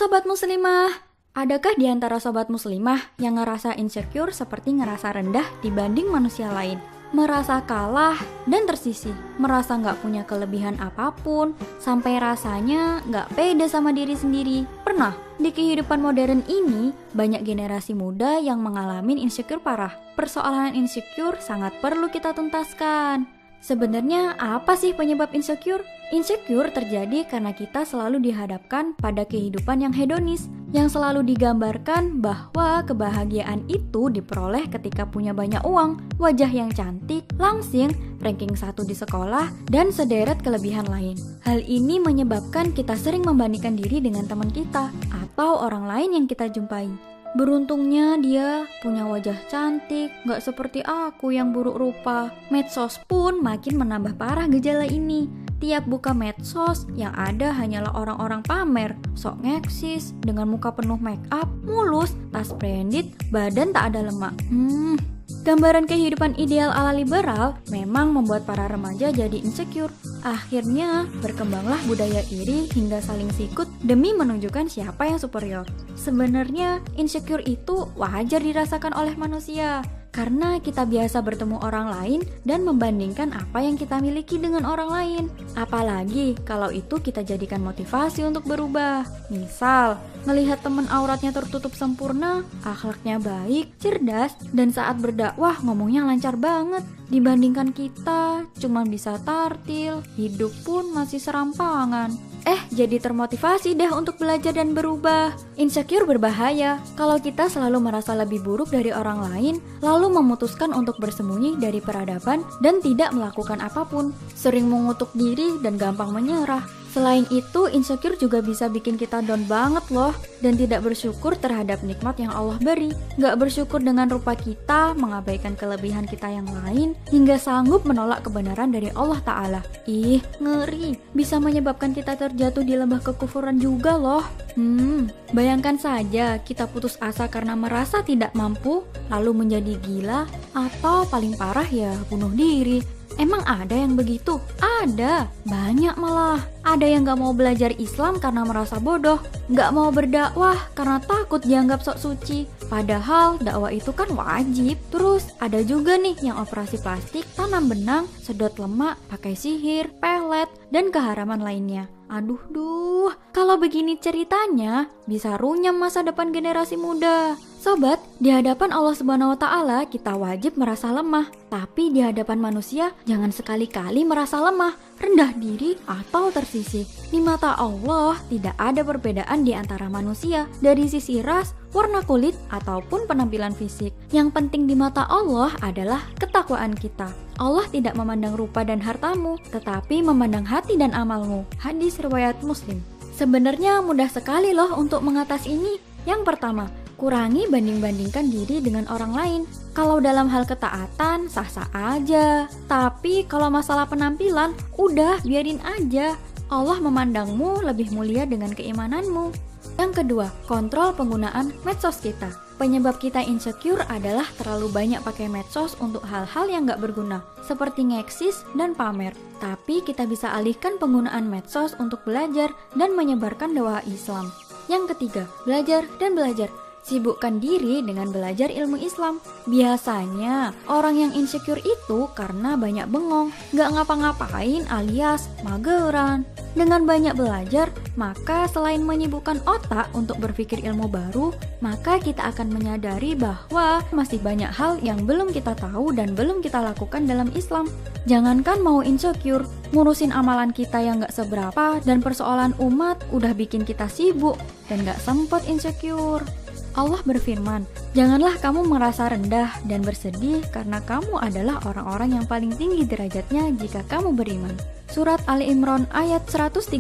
Sobat Muslimah, adakah di antara sobat muslimah yang ngerasa insecure seperti ngerasa rendah dibanding manusia lain? Merasa kalah dan tersisih, merasa nggak punya kelebihan apapun, sampai rasanya nggak pede sama diri sendiri. Pernah? Di kehidupan modern ini, banyak generasi muda yang mengalami insecure parah. Persoalan insecure sangat perlu kita tuntaskan. Sebenarnya apa sih penyebab insecure? Insecure terjadi karena kita selalu dihadapkan pada kehidupan yang hedonis, yang selalu digambarkan bahwa kebahagiaan itu diperoleh ketika punya banyak uang, wajah yang cantik, langsing, ranking 1 di sekolah, dan sederet kelebihan lain. Hal ini menyebabkan kita sering membandingkan diri dengan teman kita atau orang lain yang kita jumpai. Beruntungnya dia punya wajah cantik, gak seperti aku yang buruk rupa. Medsos pun makin menambah parah gejala ini. Tiap buka medsos, yang ada hanyalah orang-orang pamer, sok ngeksis, dengan muka penuh make up, mulus, tas branded, badan tak ada lemak. Gambaran kehidupan ideal ala liberal memang membuat para remaja jadi insecure. Akhirnya berkembanglah budaya iri hingga saling sikut demi menunjukkan siapa yang superior. Sebenarnya insecure itu wajar dirasakan oleh manusia, karena kita biasa bertemu orang lain dan membandingkan apa yang kita miliki dengan orang lain. Apalagi kalau itu kita jadikan motivasi untuk berubah. Misal, melihat teman auratnya tertutup sempurna, akhlaknya baik, cerdas, dan saat berdakwah ngomongnya lancar banget. Dibandingkan kita, cuma bisa tartil, hidup pun masih serampangan. Jadi termotivasi deh untuk belajar dan berubah. Insecure berbahaya kalau kita selalu merasa lebih buruk dari orang lain, lalu memutuskan untuk bersembunyi dari peradaban dan tidak melakukan apapun. Sering mengutuk diri dan gampang menyerah. Selain itu, insecure juga bisa bikin kita down banget loh, dan tidak bersyukur terhadap nikmat yang Allah beri. Gak bersyukur dengan rupa kita, mengabaikan kelebihan kita yang lain, hingga sanggup menolak kebenaran dari Allah Ta'ala. Ngeri, bisa menyebabkan kita terjatuh di lembah kekufuran juga loh. Bayangkan saja kita putus asa karena merasa tidak mampu, lalu menjadi gila, atau paling parah ya bunuh diri. Emang ada yang begitu? Ada, banyak malah. Ada yang gak mau belajar Islam karena merasa bodoh, gak mau berdakwah karena takut dianggap sok suci. Padahal dakwah itu kan wajib. Terus ada juga nih yang operasi plastik, tanam benang, sedot lemak, pakai sihir, pelet, dan keharaman lainnya. Aduh, kalau begini ceritanya, bisa runyam masa depan generasi muda. Sobat, di hadapan Allah Subhanahu wa Ta'ala kita wajib merasa lemah. Tapi di hadapan manusia, jangan sekali-kali merasa lemah, rendah diri, atau tersisih. Di mata Allah, tidak ada perbedaan di antara manusia dari sisi ras, warna kulit, ataupun penampilan fisik. Yang penting di mata Allah adalah ketakwaan kita. Allah tidak memandang rupa dan hartamu, tetapi memandang hati dan amalmu. Hadis riwayat Muslim. Sebenarnya mudah sekali loh untuk mengatasi ini. Yang pertama, kurangi banding-bandingkan diri dengan orang lain. Kalau dalam hal ketaatan, sah-sah aja. Tapi kalau masalah penampilan, udah biarin aja. Allah memandangmu lebih mulia dengan keimananmu. Yang kedua, kontrol penggunaan medsos kita. Penyebab kita insecure adalah terlalu banyak pakai medsos untuk hal-hal yang gak berguna, seperti ngeksis dan pamer. Tapi kita bisa alihkan penggunaan medsos untuk belajar dan menyebarkan dakwah Islam. Yang ketiga, belajar dan belajar. Sibukkan diri dengan belajar ilmu Islam. Biasanya, orang yang insecure itu karena banyak bengong, gak ngapa-ngapain alias mageran. Dengan banyak belajar, maka selain menyibukkan otak untuk berpikir ilmu baru, maka kita akan menyadari bahwa masih banyak hal yang belum kita tahu dan belum kita lakukan dalam Islam. Jangankan mau insecure, ngurusin amalan kita yang gak seberapa dan persoalan umat udah bikin kita sibuk dan gak sempet insecure. Allah berfirman, janganlah kamu merasa rendah dan bersedih karena kamu adalah orang-orang yang paling tinggi derajatnya jika kamu beriman. Surat Ali Imran ayat 139.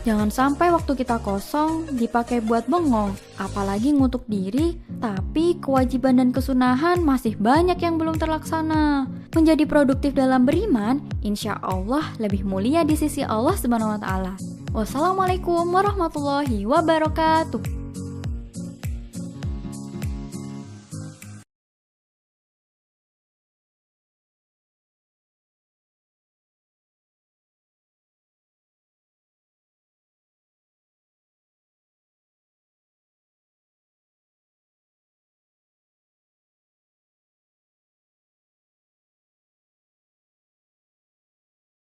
Jangan sampai waktu kita kosong dipakai buat bengong, apalagi ngutuk diri, tapi kewajiban dan kesunahan masih banyak yang belum terlaksana. Menjadi produktif dalam beriman, insya Allah lebih mulia di sisi Allah Subhanahu wa Ta'ala. Wassalamualaikum warahmatullahi wabarakatuh.